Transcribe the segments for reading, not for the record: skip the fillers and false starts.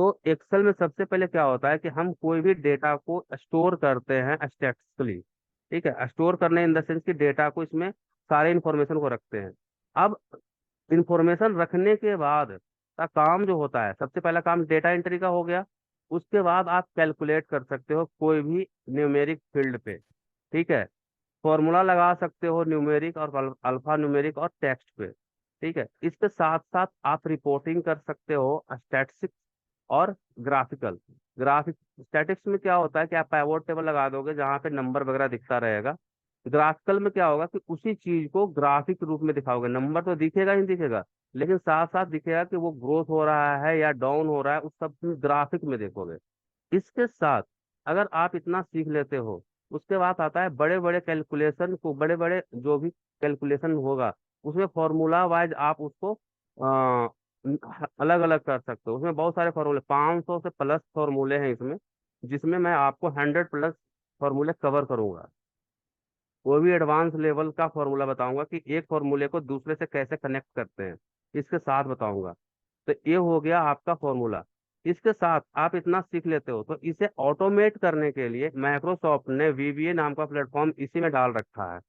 तो एक्सेल में सबसे पहले क्या होता है कि हम कोई भी डेटा को स्टोर करते हैं स्टैटिस्टिकली। ठीक है, स्टोर करने इन द सेंस कि डेटा को इसमें सारे इंफॉर्मेशन को रखते हैं। अब इंफॉर्मेशन रखने के बाद का काम जो होता है, सबसे पहला काम डेटा एंट्री का हो गया। उसके बाद आप कैलकुलेट कर सकते हो कोई भी न्यूमेरिक फील्ड पे। ठीक है, फॉर्मूला लगा सकते हो न्यूमेरिक और अल्फा न्यूमेरिक और टेक्स्ट पे। ठीक है, इसके साथ साथ आप रिपोर्टिंग कर सकते हो स्टैटिस्टिक्स और ग्राफिकल। स्टैटिक्स में क्या होता है कि आप पाइवोट टेबल लगा दोगे जहाँ पे नंबर वगैरह दिखता रहेगा। ग्राफिकल में क्या होगा कि उसी चीज को ग्राफिक रूप में दिखाओगे, नंबर तो दिखेगा ही दिखेगा, लेकिन साथ साथ दिखेगा कि वो ग्रोथ हो रहा है या डाउन हो रहा है, उस सब ग्राफिक में देखोगे। इसके साथ अगर आप इतना सीख लेते हो, उसके बाद आता है बड़े बड़े कैलकुलेशन को, बड़े बड़े जो भी कैलकुलेशन होगा उसमें फॉर्मूला वाइज आप उसको अलग अलग कर सकते हो। उसमें बहुत सारे फॉर्मूले, 500 से प्लस फॉर्मूले हैं इसमें, जिसमें मैं आपको 100 प्लस फॉर्मूले कवर करूंगा। वो भी एडवांस लेवल का फॉर्मूला बताऊंगा कि एक फॉर्मूले को दूसरे से कैसे कनेक्ट करते हैं, इसके साथ बताऊंगा। तो ये हो गया आपका फॉर्मूला। इसके साथ आप इतना सीख लेते हो तो इसे ऑटोमेट करने के लिए माइक्रोसॉफ्ट ने वीबीए नाम का प्लेटफॉर्म इसी में डाल रखा है।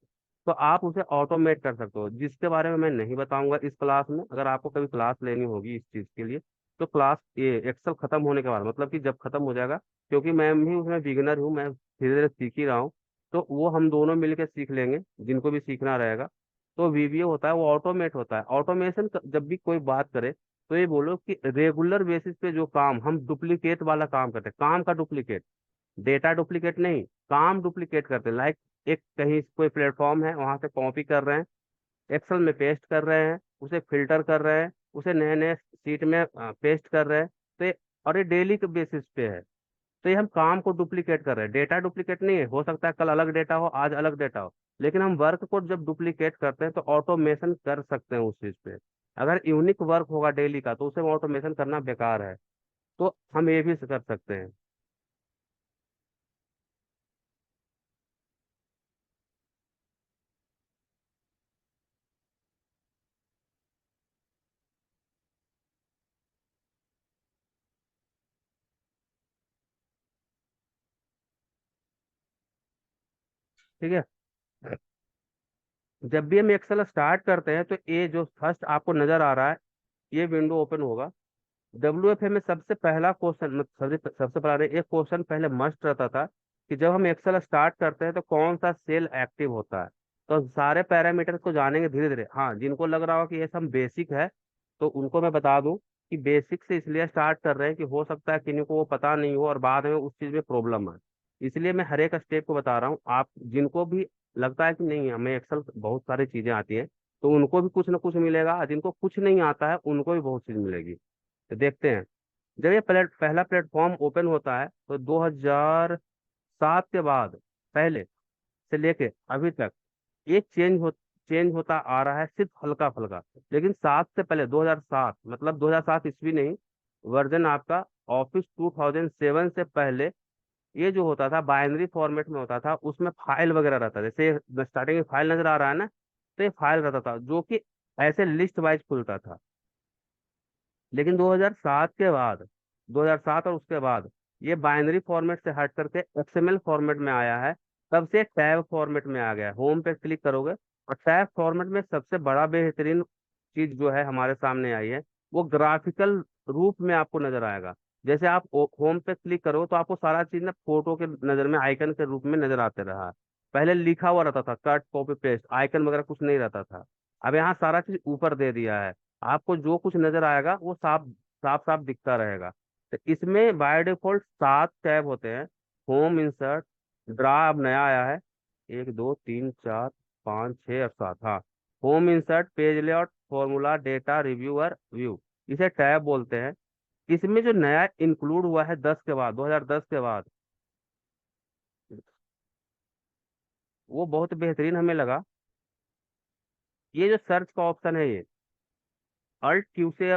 तो आप उसे ऑटोमेट कर सकते हो, जिसके बारे में मैं नहीं बताऊंगा इस क्लास में। अगर आपको कभी क्लास लेनी होगी इस चीज के लिए, तो क्लास ये एक्सेल खत्म होने के बाद, मतलब कि जब खत्म हो जाएगा, क्योंकि मैं भी उसमें बिगिनर हूँ, मैं धीरे धीरे सीख ही रहा हूँ। तो वो हम दोनों मिलकर सीख लेंगे, जिनको भी सीखना रहेगा। तो वीबीए होता है वो ऑटोमेट होता है। ऑटोमेशन जब भी कोई बात करे तो ये बोलो कि रेगुलर बेसिस पे जो काम हम डुप्लीकेट वाला काम करते हैं, काम का डुप्लीकेट, डेटा डुप्लीकेट नहीं, काम डुप्लीकेट करते हैं। लाइक एक कहीं कोई प्लेटफॉर्म है, वहां से कॉपी कर रहे हैं, एक्सेल में पेस्ट कर रहे हैं, उसे फिल्टर कर रहे हैं, उसे नए नए सीट में पेस्ट कर रहे हैं। तो ये, और ये डेली के बेसिस पे है। तो ये हम काम को डुप्लीकेट कर रहे हैं, डेटा डुप्लीकेट नहीं है। हो सकता है कल अलग डेटा हो, आज अलग डेटा हो, लेकिन हम वर्क को जब डुप्लीकेट करते हैं तो ऑटोमेशन कर सकते हैं उस चीज पे। अगर यूनिक वर्क होगा डेली का तो उसे ऑटोमेशन करना बेकार है। तो हम ये भी कर सकते हैं। ठीक है, जब भी हम एक्सेल स्टार्ट करते हैं तो ये जो फर्स्ट आपको नजर आ रहा है, ये विंडो ओपन होगा। WFM में सबसे पहला क्वेश्चन, सबसे सबसे पहला एक क्वेश्चन पहले मस्ट रहता था कि जब हम एक्सेल स्टार्ट करते हैं तो कौन सा सेल एक्टिव होता है। तो सारे पैरामीटर्स को जानेंगे धीरे धीरे। हाँ, जिनको लग रहा हो कि ये सब बेसिक है, तो उनको मैं बता दूं कि बेसिक से इसलिए स्टार्ट कर रहे हैं कि हो सकता है किन्हीं को वो पता नहीं हो और बाद में उस चीज में प्रॉब्लम है। इसलिए मैं हर एक स्टेप को बता रहा हूँ। आप जिनको भी लगता है कि नहीं हमें एक्सेल बहुत सारी चीजें आती हैं, तो उनको भी कुछ ना कुछ मिलेगा, और जिनको कुछ नहीं आता है उनको भी बहुत चीज मिलेगी। तो देखते हैं। जब ये पहला प्लेटफॉर्म ओपन होता है तो 2007 के बाद, पहले से लेके अभी तक ये चेंज होता आ रहा है, सिर्फ हल्का फुल्का। लेकिन 7 से पहले, 2007 मतलब 2007 ईस्वी नहीं, वर्जन आपका ऑफिस 2007 से पहले ये जो होता था बाइनरी फॉर्मेट में होता था। उसमें फाइल वगैरह रहता था, जैसे स्टार्टिंग में फाइल नजर आ रहा है ना, तो ये फाइल रहता था जो कि ऐसे लिस्ट वाइज खुलता था। लेकिन 2007 के बाद, 2007 और उसके बाद ये बाइनरी फॉर्मेट से हट करके XML फॉर्मेट में आया है। तब से टैब फॉर्मेट में आ गया है। होम पे क्लिक करोगे और टैब फॉर्मेट में सबसे बड़ा बेहतरीन चीज जो है हमारे सामने आई है, वो ग्राफिकल रूप में आपको नजर आएगा। जैसे आप होम पे क्लिक करो तो आपको सारा चीज ना फोटो के नजर में आइकन के रूप में नजर आते रहा। पहले लिखा हुआ रहता था, कट कॉपी पेस्ट, आइकन वगैरह कुछ नहीं रहता था। अब यहाँ सारा चीज ऊपर दे दिया है। आपको जो कुछ नजर आएगा वो साफ साफ साफ दिखता रहेगा। तो इसमें बाय डिफॉल्ट 7 टैब होते हैं। होम, इंसर्ट, ड्रा अब नया आया है, 1 2 3 4 5 6 और 7। हाँ, home, insert, page layout, formula, data, reviewer, view, इसे टैब बोलते हैं। इसमें जो नया इंक्लूड हुआ है 10 के बाद, 2010 के बाद, वो बहुत बेहतरीन हमें लगा। ये जो सर्च का ऑप्शन है, ये अल्ट क्यू से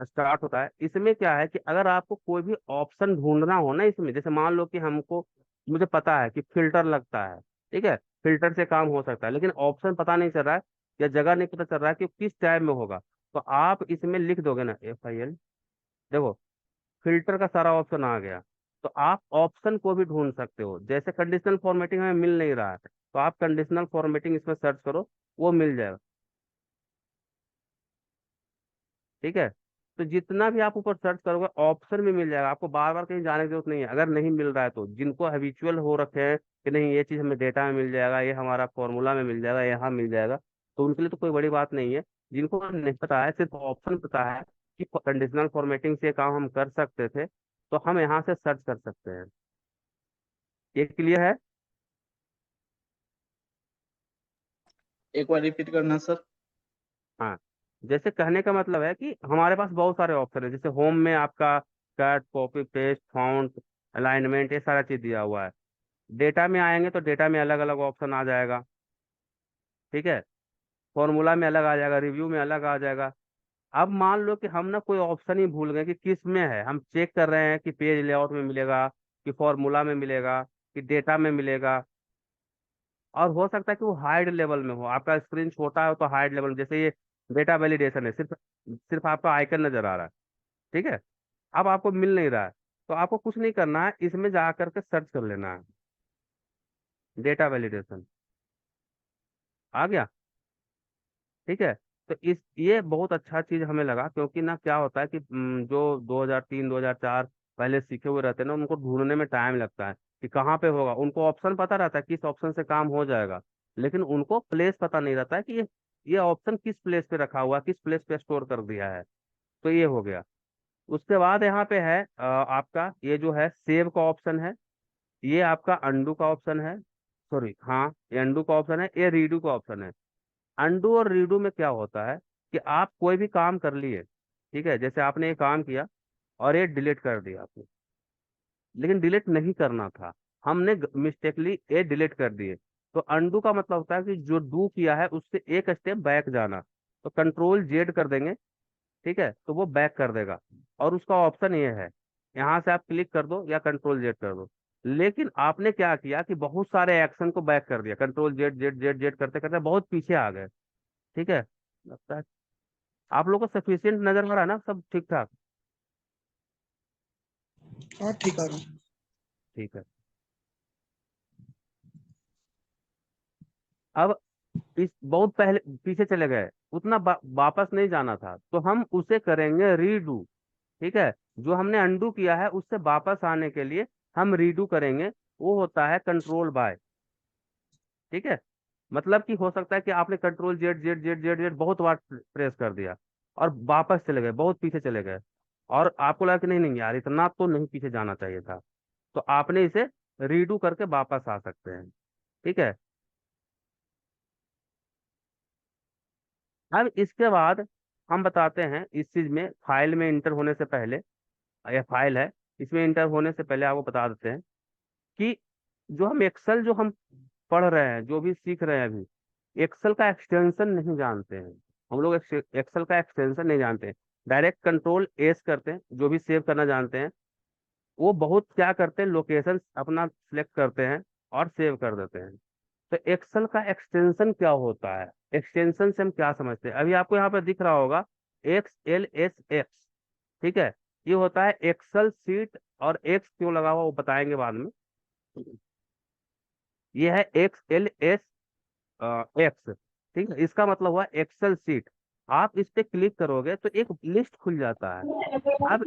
स्टार्ट होता है। इसमें क्या है कि अगर आपको कोई भी ऑप्शन ढूंढना हो ना इसमें, जैसे मान लो कि हमको, मुझे पता है कि फिल्टर लगता है, ठीक है, फिल्टर से काम हो सकता है, लेकिन ऑप्शन पता नहीं चल रहा है या जगह नहीं पता चल रहा है कि किस टाइप में होगा, तो आप इसमें लिख दोगे ना FIL। देखो, फिल्टर का सारा ऑप्शन आ गया। तो आप ऑप्शन को भी ढूंढ सकते हो, जैसे कंडीशनल फॉर्मेटिंग हमें मिल नहीं रहा है तो आप कंडीशनल फॉर्मेटिंग इसमें सर्च करो, वो मिल जाएगा। ठीक है, तो जितना भी आप ऊपर सर्च करोगे ऑप्शन भी मिल जाएगा, आपको बार बार कहीं जाने की जरूरत नहीं है। अगर नहीं मिल रहा है तो जिनको हैबिचुअल हो रखे हैं कि नहीं ये चीज़ हमें डेटा में मिल जाएगा, ये हमारा फॉर्मूला में मिल जाएगा, यहाँ मिल जाएगा, तो उनके लिए तो कोई बड़ी बात नहीं है। जिनको नहीं पता है, सिर्फ ऑप्शन पता है कि कंडीशनल फॉर्मेटिंग से काम हम कर सकते थे, तो हम यहाँ से सर्च कर सकते हैं। ये क्लियर है? एक बार रिपीट करना सर। हाँ, जैसे कहने का मतलब है कि हमारे पास बहुत सारे ऑप्शन है, जैसे होम में आपका cut, copy, paste, fount, alignment, ये सारा चीज दिया हुआ है। डेटा में आएंगे तो डेटा में अलग अलग ऑप्शन आ जाएगा। ठीक है, फॉर्मूला में अलग आ जाएगा, रिव्यू में अलग आ जाएगा। अब मान लो कि हम ना कोई ऑप्शन ही भूल गए कि किस में है, हम चेक कर रहे हैं कि पेज लेआउट में मिलेगा, कि फॉर्मूला में मिलेगा, कि डेटा में मिलेगा। और हो सकता है कि वो हाइड लेवल में हो, आपका स्क्रीन छोटा हो तो हाइड लेवल में, जैसे ये डेटा वैलिडेशन है, सिर्फ सिर्फ आपका आइकन नजर आ रहा है। ठीक है, अब आपको मिल नहीं रहा है, तो आपको कुछ नहीं करना है, इसमें जा करके सर्च कर लेना है, डेटा वैलिडेशन आ गया। ठीक है, तो इस ये बहुत अच्छा चीज हमें लगा, क्योंकि ना क्या होता है कि जो 2003 2004 पहले सीखे हुए रहते हैं ना, उनको ढूंढने में टाइम लगता है कि कहाँ पे होगा। उनको ऑप्शन पता रहता है किस ऑप्शन से काम हो जाएगा, लेकिन उनको प्लेस पता नहीं रहता है कि ये ऑप्शन किस प्लेस पे रखा हुआ है, किस प्लेस पे स्टोर कर दिया है। तो ये हो गया। उसके बाद यहाँ पे है आपका ये जो है सेव का ऑप्शन है, ये आपका अंडू का ऑप्शन है। सॉरी, हाँ, ये अंडू का ऑप्शन है, ये रीडू का ऑप्शन है। अंडू और रीडू में क्या होता है कि आप कोई भी काम कर लिए, ठीक है, जैसे आपने ये काम किया और ये डिलीट कर दिया आपने, लेकिन डिलीट नहीं करना था, हमने मिस्टेकली ये डिलीट कर दिए। तो अंडू का मतलब होता है कि जो डू किया है उससे एक स्टेप बैक जाना। तो कंट्रोल जेड कर देंगे, ठीक है, तो वो बैक कर देगा। और उसका ऑप्शन ये है, यहाँ से आप क्लिक कर दो या कंट्रोल जेड कर दो। लेकिन आपने क्या किया कि बहुत सारे एक्शन को बैक कर दिया, control Z Z Z Z करते करते बहुत पीछे आ गए। ठीक है, लगता है आप लोग को सफिशियंट नजर आ रहा है ना, सब ठीक ठाक? हाँ ठीक आ रहा है। ठीक है, अब इस बहुत पहले पीछे चले गए, उतना वापस नहीं जाना था, तो हम उसे करेंगे रीडू। ठीक है, जो हमने अंडू किया है उससे वापस आने के लिए हम रीडू करेंगे, वो होता है कंट्रोल बाय। ठीक है, मतलब कि हो सकता है कि आपने control Z Z Z Z Z बहुत बार प्रेस कर दिया और वापस चले गए, बहुत पीछे चले गए, और आपको लगा कि नहीं नहीं यार इतना तो नहीं पीछे जाना चाहिए था, तो आपने इसे रीडू करके वापस आ सकते हैं। ठीक है, अब इसके बाद हम बताते हैं इस चीज में, फाइल में इंटर होने से पहले, यह फाइल है, इसमें इंटर होने से पहले आपको बता देते हैं कि जो हम एक्सेल जो हम पढ़ रहे हैं, जो भी सीख रहे हैं अभी, एक्सेल का एक्सटेंशन नहीं जानते हैं। हम लोग एक्सेल का एक्सटेंशन नहीं जानते हैं, डायरेक्ट कंट्रोल एस करते हैं, जो भी सेव करना जानते हैं वो बहुत क्या करते हैं, लोकेशन अपना सिलेक्ट करते हैं और सेव कर देते हैं। तो एक्सेल का एक्सटेंशन क्या होता है, एक्सटेंशन से हम क्या समझते हैं, अभी आपको यहाँ पे दिख रहा होगा XLSX। ठीक है, ये होता है एक्सेल सीट, और एक्स क्यों लगा हुआ वो बताएंगे बाद में। ये है XLSX। ठीक है, इसका मतलब हुआ एक्सेल सीट। आप इस पे क्लिक करोगे तो एक लिस्ट खुल जाता है। अब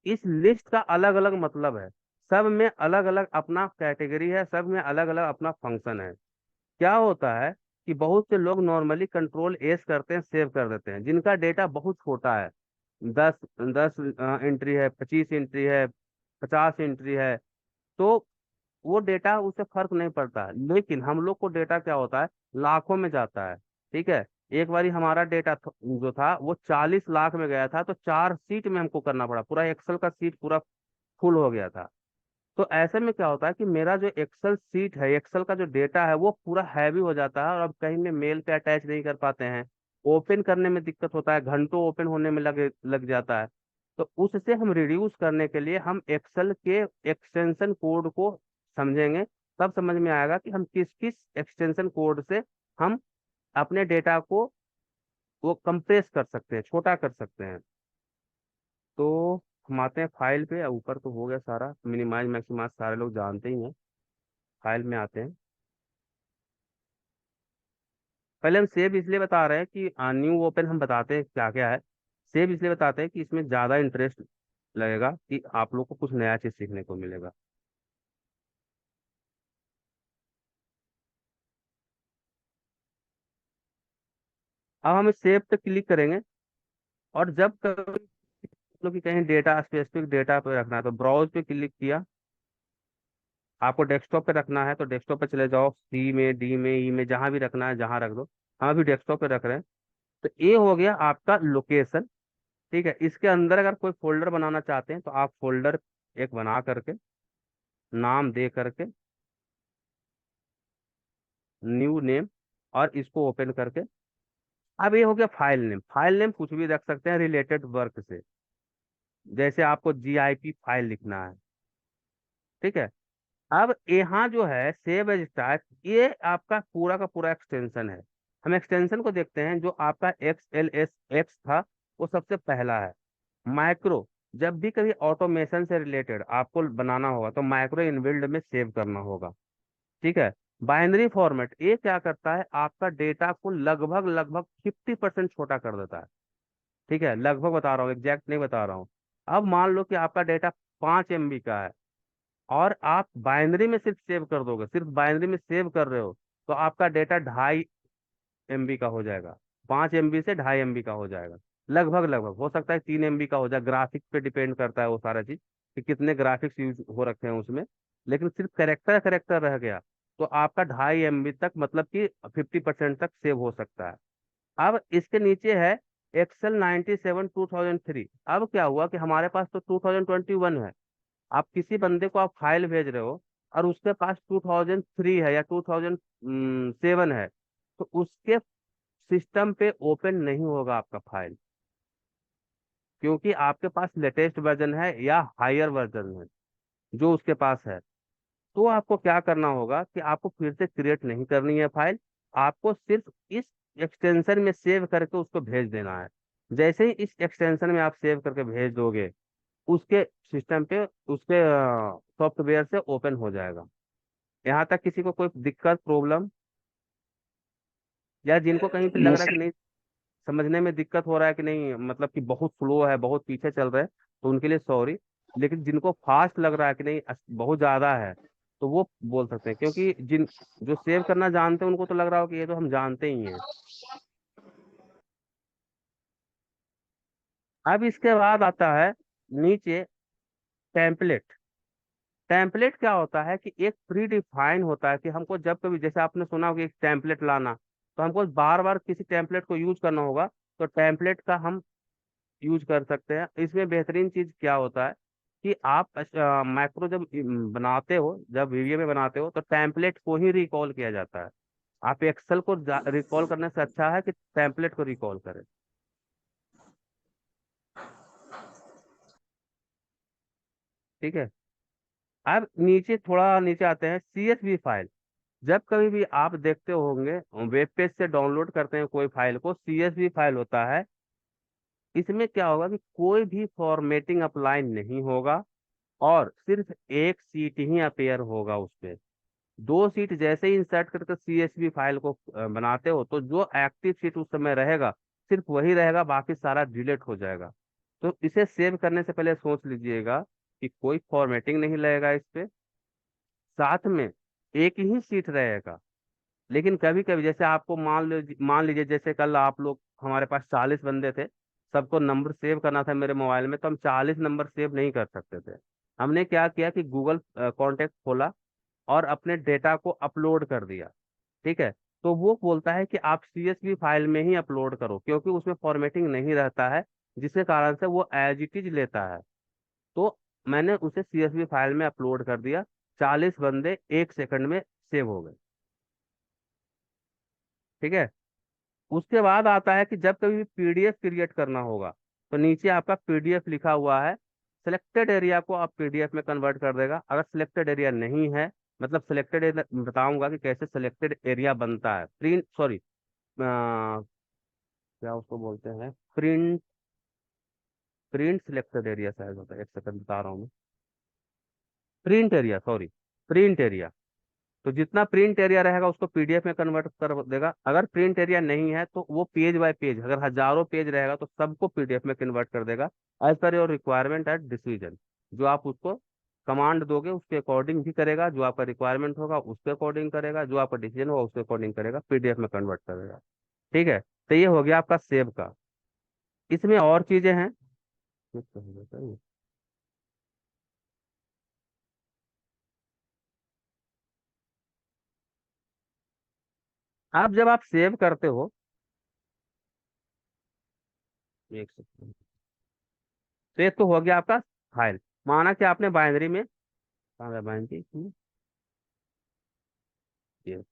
इस लिस्ट का अलग अलग मतलब है, सब में अलग अलग अपना कैटेगरी है, सब में अलग अलग अपना फंक्शन है। क्या होता है कि बहुत से लोग नॉर्मली कंट्रोल एस करते हैं, सेव कर देते हैं, जिनका डेटा बहुत छोटा है, 10 10 एंट्री है, 25 एंट्री है, 50 एंट्री है, तो वो डेटा उससे फर्क नहीं पड़ता। लेकिन हम लोग को डेटा क्या होता है, लाखों में जाता है। ठीक है, एक बारी हमारा डेटा जो था वो 40 लाख में गया था, तो 4 सीट में हमको करना पड़ा, पूरा एक्सेल का सीट पूरा फुल हो गया था। तो ऐसे में क्या होता है कि मेरा जो एक्सेल सीट है, एक्सेल का जो डेटा है वो पूरा हैवी हो जाता है, और अब कहीं में मेल पे अटैच नहीं कर पाते हैं, ओपन करने में दिक्कत होता है, घंटों ओपन होने में लग जाता है। तो उससे हम रिड्यूस करने के लिए हम एक्सेल के एक्सटेंशन कोड को समझेंगे, तब समझ में आएगा कि हम किस किस एक्सटेंशन कोड से हम अपने डेटा को वो कंप्रेस कर सकते हैं, छोटा कर सकते हैं। तो हम आते हैं फाइल पे। ऊपर तो हो गया सारा, मिनिमाइज मैक्सिमाइज सारे लोग जानते ही हैं। फाइल में आते हैं। पहले हम सेव इसलिए बता रहे हैं कि न्यू ओपन हम बताते हैं क्या क्या है। सेव इसलिए बताते हैं कि इसमें ज़्यादा इंटरेस्ट लगेगा, कि आप लोग को कुछ नया चीज़ सीखने को मिलेगा। अब हम इस सेव पे क्लिक करेंगे, और जब कभी मतलब कि कहीं डेटा स्पेसिफिक डेटा पे रखना है तो ब्राउज पे क्लिक किया। आपको डेस्कटॉप पे रखना है तो डेस्कटॉप पे चले जाओ, सी में, डी में, ई में, जहां भी रखना है जहां रख दो। हम अभी डेस्कटॉप पे रख रहे हैं। तो ये हो गया आपका लोकेशन। ठीक है, इसके अंदर अगर कोई फोल्डर बनाना चाहते हैं तो आप फोल्डर एक बना करके, नाम दे करके, न्यू नेम, और इसको ओपन करके। अब ये हो गया फाइल नेम। फाइल नेम कुछ भी रख सकते हैं रिलेटेड वर्क से, जैसे आपको जीआईपी फाइल लिखना है। ठीक है। अब यहाँ जो है सेव एज स्टार्ट, ये आपका पूरा का पूरा एक्सटेंशन है। हम एक्सटेंशन को देखते हैं। जो आपका XLSX था वो सबसे पहला है। माइक्रो, जब भी कभी ऑटोमेशन से रिलेटेड आपको बनाना होगा तो माइक्रो इनबिल्ड में सेव करना होगा। ठीक है। बाइनरी फॉर्मेट, ये क्या करता है, आपका डेटा को लगभग लगभग 50% छोटा कर देता है। ठीक है, लगभग बता रहा हूँ, एग्जैक्ट नहीं बता रहा हूँ। अब मान लो कि आपका डेटा 5 MB का है, और आप बाइनरी में सिर्फ सेव कर दोगे, सिर्फ बाइनरी में सेव कर रहे हो, तो आपका डेटा 2.5 MB का हो जाएगा। 5 MB से 2.5 MB का हो जाएगा। लगभग लगभग हो सकता है 3 MB का हो जाए, ग्राफिक्स पे डिपेंड करता है वो सारा चीज, कि कितने ग्राफिक्स यूज हो रखे हैं उसमें। लेकिन सिर्फ करेक्टर करेक्टर रह गया तो आपका 2.5 MB तक, मतलब कि 50% तक सेव हो सकता है। अब इसके नीचे है Excel 97 2003। अब क्या हुआ कि हमारे पास तो 2021 है। आप किसी बंदे को आप फाइल भेज रहे हो, और उसके पास 2003 है या 2007 है, तो उसके सिस्टम पे ओपन नहीं होगा आपका फाइल, क्योंकि आपके पास लेटेस्ट वर्जन है या हायर वर्जन है जो उसके पास है। तो आपको क्या करना होगा कि आपको फिर से क्रिएट नहीं करनी है फाइल, आपको सिर्फ इस एक्सटेंशन में सेव करके उसको भेज देना है। जैसे ही इस एक्सटेंशन में आप सेव करके भेज दोगे, उसके सिस्टम पे, उसके सॉफ्टवेयर से ओपन हो जाएगा। यहाँ तक किसी को कोई दिक्कत, प्रॉब्लम, या जिनको कहीं पे लग नो रहा है कि सर। नहीं समझने में दिक्कत हो रहा है कि नहीं, मतलब कि बहुत स्लो है, बहुत पीछे चल रहे हैं, तो उनके लिए सॉरी। लेकिन जिनको फास्ट लग रहा है कि नहीं बहुत ज्यादा है, तो वो बोल सकते हैं, क्योंकि जिन जो सेव करना जानते हैं उनको तो लग रहा हो कि ये तो हम जानते ही हैं। अब इसके बाद आता है नीचे टेम्पलेट। टेम्पलेट क्या होता है कि एक प्री डिफाइन होता है, कि हमको जब कभी, जैसे आपने सुना होगा एक टेम्पलेट लाना, तो हमको बार बार किसी टेम्पलेट को यूज करना होगा, तो टेम्पलेट का हम यूज कर सकते हैं। इसमें बेहतरीन चीज क्या होता है कि आप मैक्रो जब बनाते हो, जब वीडियो में बनाते हो, तो टेम्पलेट को ही रिकॉल किया जाता है। आप एक्सेल को रिकॉल करने से अच्छा है कि टेम्पलेट को रिकॉल करें। ठीक है। अब नीचे, थोड़ा नीचे आते हैं, CSV फाइल। जब कभी भी आप देखते होंगे वेब पेज से डाउनलोड करते हैं कोई फाइल को, CSV फाइल होता है। इसमें क्या होगा कि कोई भी फॉर्मेटिंग अप्लाई नहीं होगा, और सिर्फ एक सीट ही अपेयर होगा उस पे। 2 सीट जैसे ही इंसर्ट करके CSV फाइल को बनाते हो, तो जो एक्टिव सीट उस समय रहेगा सिर्फ वही रहेगा, बाकी सारा डिलीट हो जाएगा। तो इसे सेव करने से पहले सोच लीजिएगा कि कोई फॉर्मेटिंग नहीं लगेगा इस पे, साथ में एक ही सीट रहेगा। लेकिन कभी कभी, जैसे आपको मान लीजिए जैसे कल आप लोग, हमारे पास 40 बंदे थे, सबको नंबर सेव करना था मेरे मोबाइल में, तो हम 40 नंबर सेव नहीं कर सकते थे। हमने क्या किया कि गूगल कॉन्टेक्ट खोला और अपने डेटा को अपलोड कर दिया। ठीक है। तो वो बोलता है कि आप CSV फाइल में ही अपलोड करो, क्योंकि उसमें फॉर्मेटिंग नहीं रहता है, जिसके कारण से वो एज इट इज लेता है। तो मैंने उसे CSV फाइल में अपलोड कर दिया। 40 बंदे 1 सेकंड में सेव हो गए। ठीक है। उसके बाद आता है कि जब कभी भी PDF क्रिएट करना होगा, तो नीचे आपका PDF लिखा हुआ है। सिलेक्टेड एरिया को आप PDF में कन्वर्ट कर देगा। अगर सिलेक्टेड एरिया नहीं है, मतलब सिलेक्टेड एरिया, बताऊंगा कि कैसे सिलेक्टेड एरिया बनता है। प्रिंट, सॉरी, क्या उसको बोलते हैं, print print selected area size होता है, एक सेकंड बता रहा हूँ मैं। Print area, sorry, print area. तो जितना प्रिंट एरिया रहेगा उसको पीडीएफ में कन्वर्ट कर देगा। अगर प्रिंट एरिया नहीं है तो वो पेज बाय पेज, अगर हजारों पेज रहेगा तो सबको पीडीएफ में कन्वर्ट कर देगा, as per your requirement and decision. जो आप उसको कमांड दोगे उसके अकॉर्डिंग भी करेगा, जो आपका रिक्वायरमेंट होगा उसके अकॉर्डिंग करेगा, जो आपका डिसीजन होगा उसके अकॉर्डिंग करेगा, पीडीएफ में कन्वर्ट करेगा। ठीक है, तो ये हो गया आपका सेव का। इसमें और चीजें हैं। आप जब आप सेव करते हो, एक सेकंड, तो ये तो हो गया आपका फाइल। माना कि आपने बाइनरी में, कहाँ है बाइनरी, ये।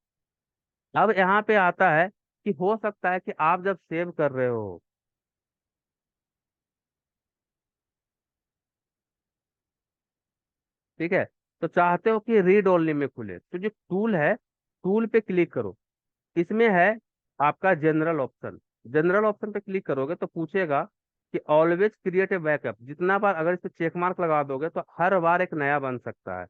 अब यहाँ पे आता है कि हो सकता है कि आप जब सेव कर रहे हो, ठीक है, तो चाहते हो कि रीड ओनली में खुले, तो जो टूल है, टूल पे क्लिक करो। इसमें है आपका जनरल ऑप्शन। जनरल ऑप्शन पे क्लिक करोगे तो पूछेगा कि ऑलवेज क्रिएट ए बैकअप। जितना बार अगर इस पे चेक मार्क लगा दोगे तो हर बार एक नया बन सकता है।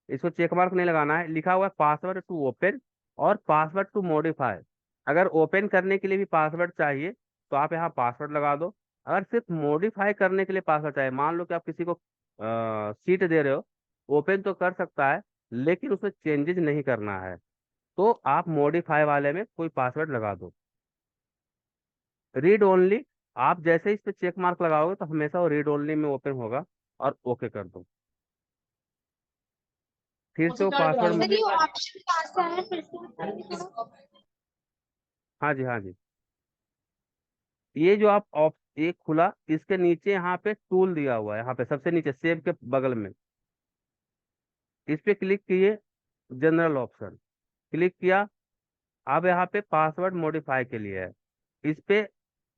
इसको चेक मार्क नहीं लगाना है, लिखा हुआ है पासवर्ड टू ओपन और पासवर्ड टू मॉडिफाई। अगर ओपन करने के लिए भी पासवर्ड चाहिए तो आप यहाँ पासवर्ड लगा दो। अगर सिर्फ मॉडिफाई करने के लिए पासवर्ड चाहिए, मान लो कि आप किसी को सीट दे रहे हो, ओपन तो कर सकता है लेकिन उसमें चेंजेस नहीं करना है, तो आप मॉडिफाई वाले में कोई पासवर्ड लगा दो। रीड ओनली, आप जैसे ही इस पे चेक मार्क लगाओगे तो हमेशा वो रीड ओनली में ओपन होगा, और ओके कर दो। फिर से वो पासवर्ड में, सर ये ऑप्शन कहाँ से आया फिर से बताइए थोड़ा। हाँ जी हाँ जी, ये जो आप ये खुला, इसके नीचे यहाँ पे टूल दिया हुआ है, यहाँ पे सबसे नीचे सेव के बगल में, इस पे क्लिक किए, जनरल ऑप्शन क्लिक किया। अब यहाँ पे पासवर्ड मॉडिफाई के लिए है, इस पे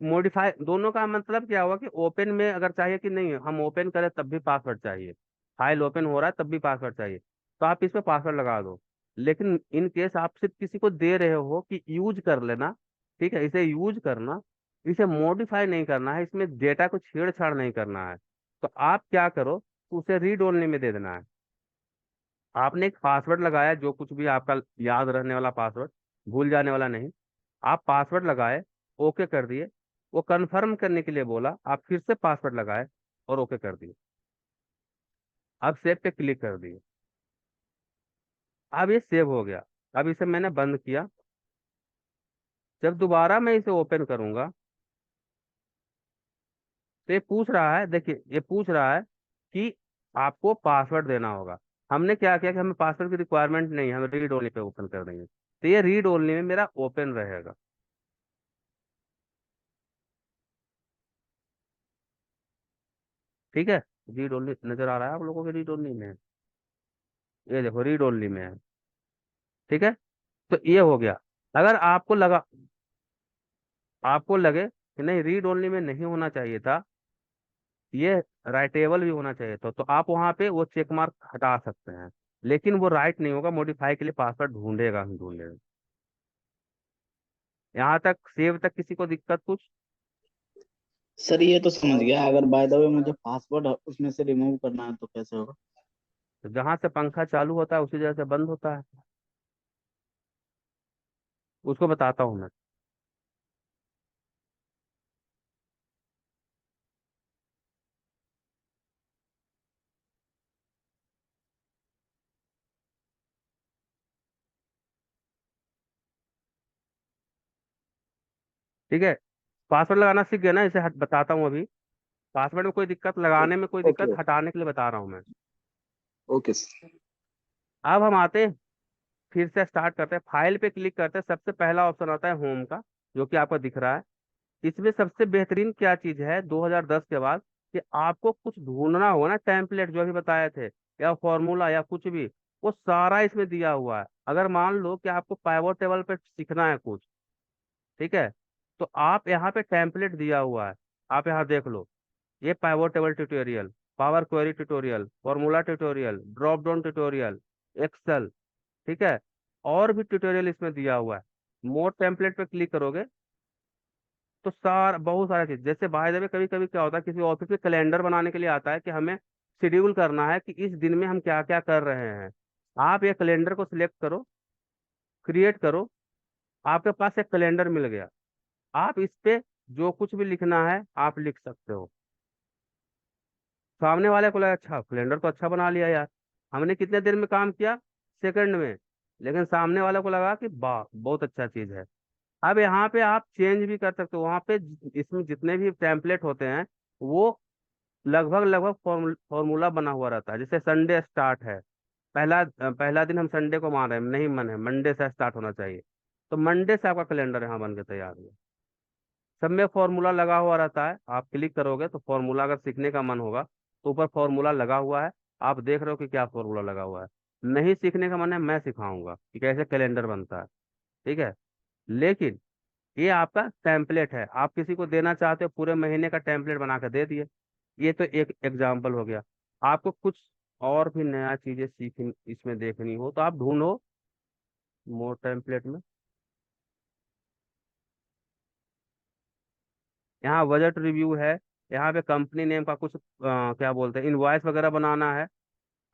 मॉडिफाई, दोनों का मतलब क्या हुआ कि ओपन में अगर चाहिए कि नहीं हम ओपन करें तब भी पासवर्ड चाहिए, फाइल ओपन हो रहा है तब भी पासवर्ड चाहिए, तो आप इस पे पासवर्ड लगा दो। लेकिन इन केस आप सिर्फ किसी को दे रहे हो कि यूज कर लेना, ठीक है, इसे यूज करना, इसे मॉडिफाई नहीं करना है, इसमें डेटा को छेड़छाड़ नहीं करना है, तो आप क्या करो, उसे रीड ओनली में दे देना है। आपने एक पासवर्ड लगाया, जो कुछ भी आपका याद रहने वाला पासवर्ड, भूल जाने वाला नहीं, आप पासवर्ड लगाए, ओके कर दिए। वो कंफर्म करने के लिए बोला, आप फिर से पासवर्ड लगाए और ओके कर दिए। अब सेव पे क्लिक कर दिए, अब ये सेव हो गया। अब इसे मैंने बंद किया, जब दोबारा मैं इसे ओपन करूंगा तो ये पूछ रहा है, देखिए ये पूछ रहा है कि आपको पासवर्ड देना होगा। हमने क्या किया कि हमें पासवर्ड की रिक्वायरमेंट नहीं है, हम रीड ओनली पे ओपन कर देंगे, तो ये रीड ओनली में मेरा ओपन रहेगा। ठीक है, रीड ओनली नजर आ रहा है आप लोगों के, रीड ओनली में है, ये देखो रीड ओनली में है। ठीक है, तो ये हो गया। अगर आपको लगे कि नहीं रीड ओनली में नहीं होना चाहिए था, ये राइटेबल भी होना चाहिए था, तो आप वहां पे वो चेक मार्क हटा सकते हैं, लेकिन वो राइट नहीं होगा, मॉडिफाई के लिए पासवर्ड ढूंढेगा ही ढूंढेगा। यहाँ तक सेव तक किसी को दिक्कत कुछ? सर ये तो समझ गया, अगर बाय द वे मुझे पासवर्ड उसमें से रिमूव करना है तो कैसे होगा? तो जहां से पंखा चालू होता है उसी जगह से बंद होता है, उसको बताता हूँ मैं। ठीक है, पासवर्ड लगाना सीख गया ना, इसे बताता हूँ अभी। पासवर्ड में कोई दिक्कत, लगाने में कोई दिक्कत, ओके। हटाने के लिए बता रहा हूँ मैं। Okay sir. अब हम आते हैं, फिर से स्टार्ट करते हैं, फाइल पे क्लिक करते हैं, सबसे पहला ऑप्शन आता है होम का, जो कि आपको दिख रहा है। इसमें सबसे बेहतरीन क्या चीज है 2010 के बाद, कि आपको कुछ ढूंढना होगा ना, टेम्पलेट जो अभी बताए थे, या फॉर्मूला या कुछ भी, वो सारा इसमें दिया हुआ है। अगर मान लो कि आपको पाइवोट टेबल पे सीखना है कुछ, ठीक है, तो आप यहाँ पे टेम्पलेट दिया हुआ है, आप यहाँ देख लो, ये pivot table tutorial, power query tutorial, formula tutorial, drop down tutorial, Excel, ठीक है, और भी ट्यूटोरियल इसमें दिया हुआ है। मोर टेम्पलेट पे क्लिक करोगे तो बहुत सारा चीज, जैसे बाय द वे कभी कभी क्या होता है, किसी ऑफिस में कैलेंडर बनाने के लिए आता है कि हमें शेड्यूल करना है कि इस दिन में हम क्या क्या कर रहे हैं। आप ये कैलेंडर को सिलेक्ट करो, क्रिएट करो, आपके पास एक कैलेंडर मिल गया। आप इस पे जो कुछ भी लिखना है आप लिख सकते हो। सामने वाले को लगा अच्छा कैलेंडर तो अच्छा बना लिया यार, हमने कितने देर में काम किया, सेकंड में। लेकिन सामने वाले को लगा कि वाह बहुत अच्छा चीज है। अब यहाँ पे आप चेंज भी कर सकते हो, वहाँ पे इसमें जितने भी टेम्पलेट होते हैं वो लगभग लगभग फॉर्मूला बना हुआ रहता है। जैसे संडे स्टार्ट है, पहला दिन हम संडे को मान रहे हैं, नहीं मन है, मंडे से स्टार्ट होना चाहिए, तो मंडे से आपका कैलेंडर यहाँ बन के तैयार है। सब में फॉर्मूला लगा हुआ रहता है, आप क्लिक करोगे तो फॉर्मूला, अगर सीखने का मन होगा तो ऊपर फॉर्मूला लगा हुआ है, आप देख रहे हो कि क्या फॉर्मूला लगा हुआ है। नहीं सीखने का मन है, मैं सिखाऊंगा कि कैसे कैलेंडर बनता है, ठीक है। लेकिन ये आपका टेम्पलेट है, आप किसी को देना चाहते हो पूरे महीने का टेम्पलेट बना के दे दिए। ये तो एक एग्जाम्पल हो गया। आपको कुछ और भी नया चीजें सीख इसमें देखनी हो तो आप ढूंढो मोर टेम्पलेट में। यहाँ बजट रिव्यू है, यहाँ पे कंपनी नेम का कुछ क्या बोलते हैं, इनवॉइस वगैरह बनाना है।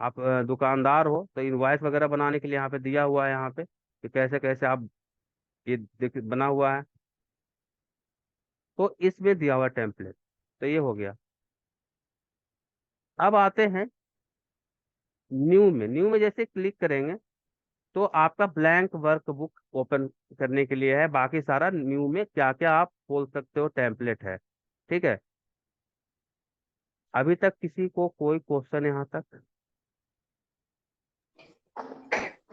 आप दुकानदार हो तो इनवॉइस वगैरह बनाने के लिए यहाँ पे दिया हुआ है, यहाँ पे कि कैसे कैसे आप, ये बना हुआ है, तो इसमें दिया हुआ टेम्पलेट। तो ये हो गया। अब आते हैं न्यू में। न्यू में जैसे क्लिक करेंगे तो आपका ब्लैंक वर्कबुक ओपन करने के लिए है, बाकी सारा न्यू में क्या क्या आप खोल सकते हो टेम्पलेट है, ठीक है। अभी तक किसी को कोई क्वेश्चन यहाँ तक?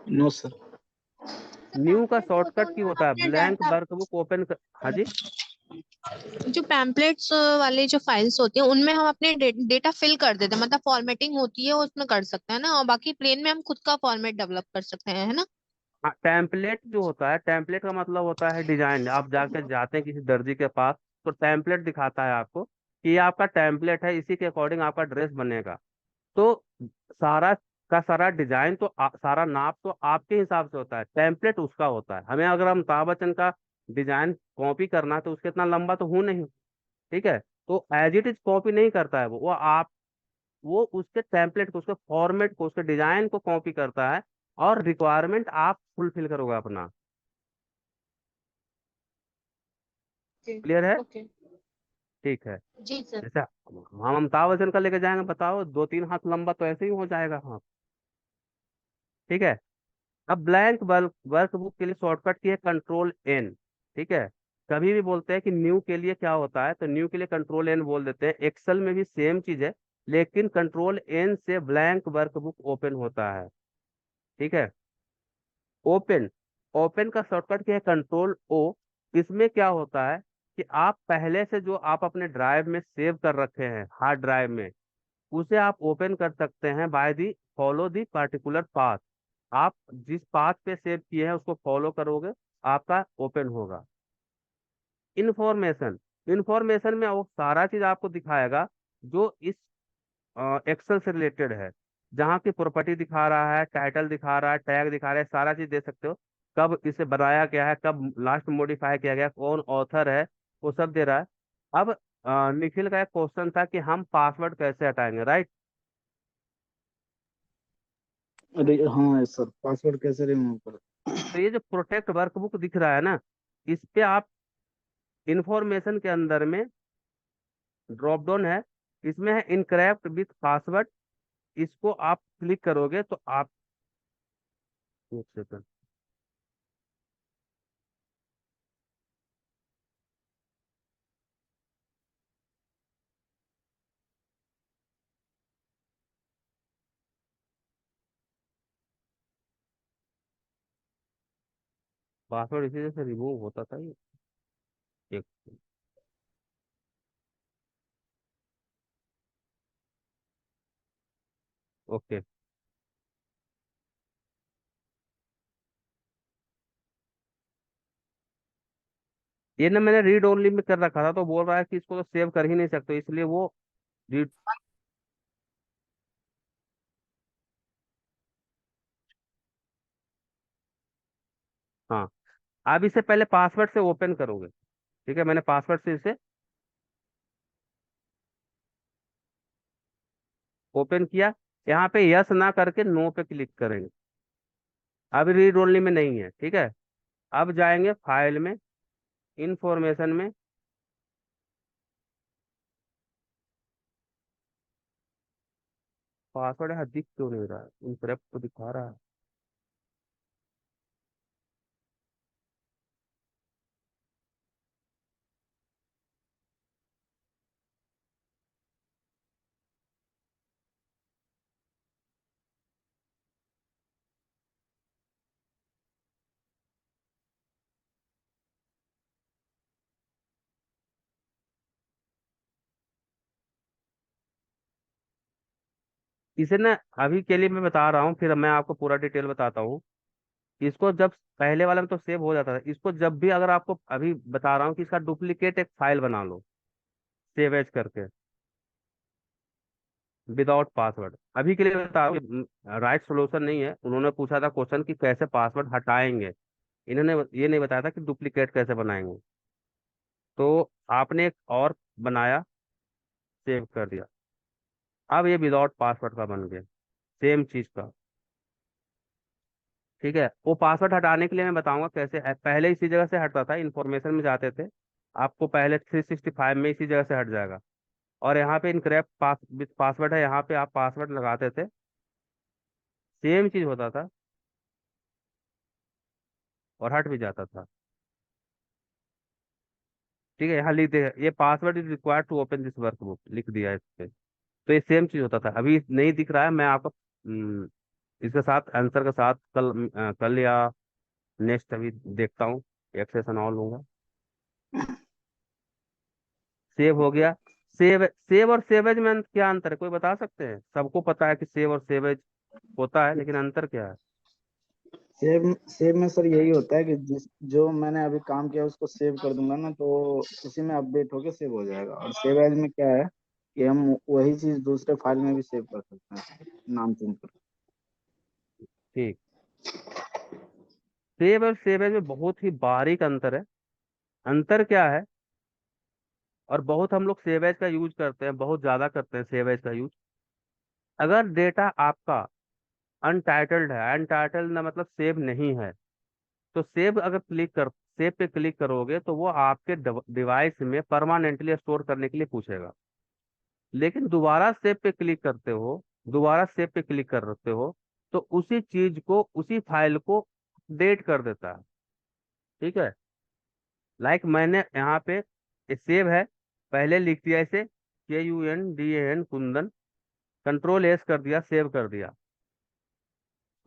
No sir. न्यू का पैम्पलेट होते हैं शॉर्टकट की उनमें हम होता है अपने ब्लैंक डाटा, वर्कबुक ओपन हाँ जी। जो पैम्पलेट्स वाले जो फाइल्स होती हैं उनमें हम अपने डेटा फिल कर देते हैं, मतलब फॉर्मेटिंग होती है उसमें कर सकते हैं ना, और बाकी प्लेन में हम खुद का फॉर्मेट डेवलप कर सकते हैं, है ना। हाँ, टेम्पलेट जो होता है, टेम्पलेट का मतलब होता है डिजाइन। आप जाकर जाते हैं किसी दर्जी के पास तो टेम्पलेट दिखाता है आपको कि ये आपका टेम्पलेट है, इसी के अकॉर्डिंग आपका ड्रेस बनेगा। तो सारा का सारा डिजाइन तो सारा नाप तो आपके हिसाब से होता है, टेम्पलेट उसका होता है। हमें अगर अमिताभ बच्चन का डिजाइन कॉपी करना है तो उसके इतना लंबा तो हूं नहीं, ठीक है। तो एज इट इज कॉपी नहीं करता है वो उसके टेम्पलेट को, उसके फॉर्मेट को, उसके डिजाइन को कॉपी करता है, और रिक्वायरमेंट आप फुलफिल करोगे अपना। क्लियर है? ओके। ठीक है। जी सर। जैसे हम अमिताभ बच्चन का लेके जाएंगे, बताओ 2-3 हाथ लंबा तो ऐसे ही हो जाएगा, हाँ, ठीक है। अब ब्लैंक वर्कबुक के लिए शॉर्टकट की है कंट्रोल N, ठीक है। कभी भी बोलते हैं कि न्यू के लिए क्या होता है, तो न्यू के लिए कंट्रोल N बोल देते हैं। एक्सेल में भी सेम चीज है, लेकिन कंट्रोल N से ब्लैंक वर्कबुक ओपन होता है, ठीक है। ओपन, ओपन का शॉर्टकट क्या है, कंट्रोल O। इसमें क्या होता है कि आप पहले से जो आप अपने ड्राइव में सेव कर रखे हैं हार्ड ड्राइव में, उसे आप ओपन कर सकते हैं by the follow the particular path. आप जिस पाथ पे सेव किए हैं उसको फॉलो करोगे, आपका ओपन होगा। इंफॉर्मेशन, इंफॉर्मेशन में वो सारा चीज आपको दिखाएगा जो इस एक्सेल से रिलेटेड है। जहाँ की प्रॉपर्टी दिखा रहा है, टाइटल दिखा रहा है, टैग दिखा रहा है, सारा चीज दे सकते हो। कब इसे बनाया गया है, कब लास्ट मॉडिफाई किया गया, कौन ऑथर है, वो सब दे रहा है। अब निखिल का एक क्वेश्चन था कि हम पासवर्ड कैसे हटाएंगे, राइट। अरे हाँ सर, पासवर्ड कैसे रिमूव कर? तो ये जो प्रोटेक्ट वर्कबुक दिख रहा है ना, इस पे आप इंफॉर्मेशन के अंदर में ड्रॉप डाउन है, इसमें है इनकरेक्ट विथ पासवर्ड। इसको आप क्लिक करोगे तो आप, एक सेकंड, पासवर्ड इसी से रिमूव होता था ये। एक, ओके। ये ना मैंने रीड ओनली में कर रखा था, तो बोल रहा है कि इसको तो सेव कर ही नहीं सकते, इसलिए वो रीड। हाँ, आप इसे पहले पासवर्ड से ओपन करोगे, ठीक है, मैंने पासवर्ड से इसे ओपन किया। यहाँ पे यस ना करके नो पे क्लिक करेंगे। अब रीड ओनली में नहीं है, ठीक है। अब जाएंगे फाइल में, इंफॉर्मेशन में, पासवर्ड है दिख क्यों नहीं रहा है, इनकरेक्ट तो दिखा रहा है। इसे ना अभी के लिए मैं बता रहा हूँ, फिर मैं आपको पूरा डिटेल बताता हूँ। इसको जब पहले वाले में तो सेव हो जाता था, इसको जब भी अगर आपको अभी बता रहा हूँ कि इसका डुप्लीकेट एक फाइल बना लो सेव एज करके विदाउट पासवर्ड। अभी के लिए बता रहा हूँ, राइट सोल्यूशन नहीं है। उन्होंने पूछा था क्वेश्चन कि कैसे पासवर्ड हटाएंगे, इन्होंने ये नहीं बताया था कि डुप्लीकेट कैसे बनाएंगे। तो आपने एक और बनाया, सेव कर दिया, अब ये विदाउट पासवर्ड का बन गया, सेम चीज का। ठीक है, वो पासवर्ड हटाने के लिए मैं बताऊंगा कैसे। पहले इसी जगह से हटता था, इन्फॉर्मेशन में जाते थे, आपको पहले 365 में इसी जगह से हट जाएगा। और यहाँ पे इनकरेक्ट पासवर्ड है, यहाँ पे आप पासवर्ड लगाते थे, सेम चीज होता था और हट भी जाता था। ठीक है, यहाँ लिख दे, ये password is required to open this workbook, लिख दिया है इस पे। तो ये सेम चीज होता था, अभी नहीं दिख रहा है। मैं आपको इसके साथ आंसर के साथ कल या नेक्स्ट अभी देखता हूँ, एक सेशन और लूंगा। सेव हो गया। सेव और सेवेज में क्या अंतर है, कोई बता सकते हैं? सबको पता है कि सेव और सेवेज होता है, लेकिन अंतर क्या है? सेव सेव में सर यही होता है कि जिस जो मैंने अभी काम किया उसको सेव कर दूंगा ना, तो उसी में अपडेट होके सेव हो जाएगा। और सेव एज में क्या है कि हम वही चीज दूसरे फाइल में भी सेव कर सकते हैं, नाम चेंज कर। ठीक, सेव और सेवेज में बहुत ही बारीक अंतर है। अंतर क्या है? और बहुत हम लोग सेवेज का यूज करते हैं, बहुत ज्यादा करते हैं सेवेज का यूज। अगर डेटा आपका अनटाइटल्ड है, अनटाइटल्ड ना मतलब सेव नहीं है, तो सेव पे क्लिक करोगे तो वो आपके डिवाइस में परमानेंटली स्टोर करने के लिए पूछेगा। लेकिन दोबारा सेव पे क्लिक करते हो, दोबारा सेव पे क्लिक करते हो, तो उसी चीज को, उसी फाइल को अपडेट कर देता है। ठीक है, लाइक मैंने यहाँ पे सेव है, पहले लिख दिया इसे KUNDAN कुंदन, कंट्रोल एस कर दिया, सेव कर दिया।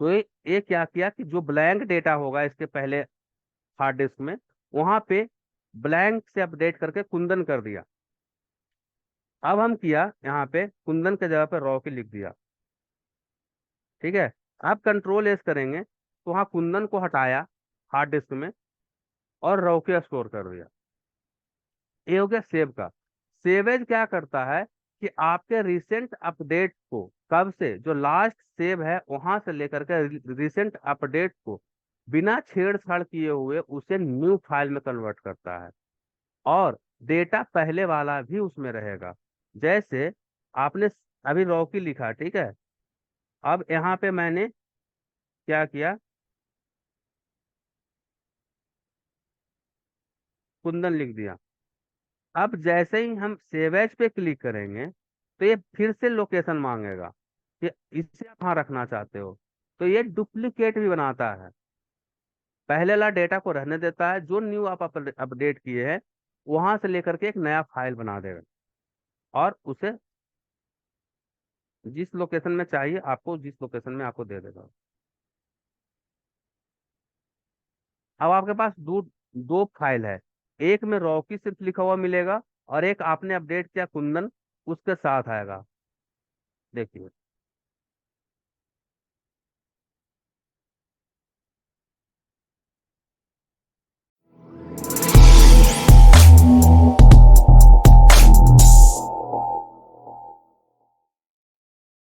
तो ये क्या किया कि जो ब्लैंक डेटा होगा इसके पहले हार्ड डिस्क में, वहां पे ब्लैंक से अपडेट करके कुंदन कर दिया। अब हम किया यहाँ पे कुंदन के जगह पे रॉकी लिख दिया। ठीक है, अब कंट्रोल एस करेंगे तो वहाँ कुंदन को हटाया हार्ड डिस्क में और रॉकी स्टोर कर दिया। ये हो गया सेव का। सेवेज क्या करता है कि आपके रिसेंट अपडेट को, कब से जो लास्ट सेव है वहां से लेकर के रिसेंट अपडेट को बिना छेड़छाड़ किए हुए उसे न्यू फाइल में कन्वर्ट करता है। और डेटा पहले वाला भी उसमें रहेगा। जैसे आपने अभी रॉकी लिखा, ठीक है, अब यहाँ पे मैंने क्या किया, कुंदन लिख दिया। अब जैसे ही हम सेव एज पे क्लिक करेंगे तो ये फिर से लोकेशन मांगेगा कि इसे आप कहाँ रखना चाहते हो। तो ये डुप्लीकेट भी बनाता है, पहले वाला डेटा को रहने देता है, जो न्यू आप अपडेट किए हैं वहां से लेकर के एक नया फाइल बना देगा और उसे जिस लोकेशन में चाहिए आपको, जिस लोकेशन में आपको दे देगा। अब आपके पास दो दो फाइल है, एक में रॉकी सिर्फ लिखा हुआ मिलेगा और एक आपने अपडेट किया कुंदन, उसके साथ आएगा। देखिए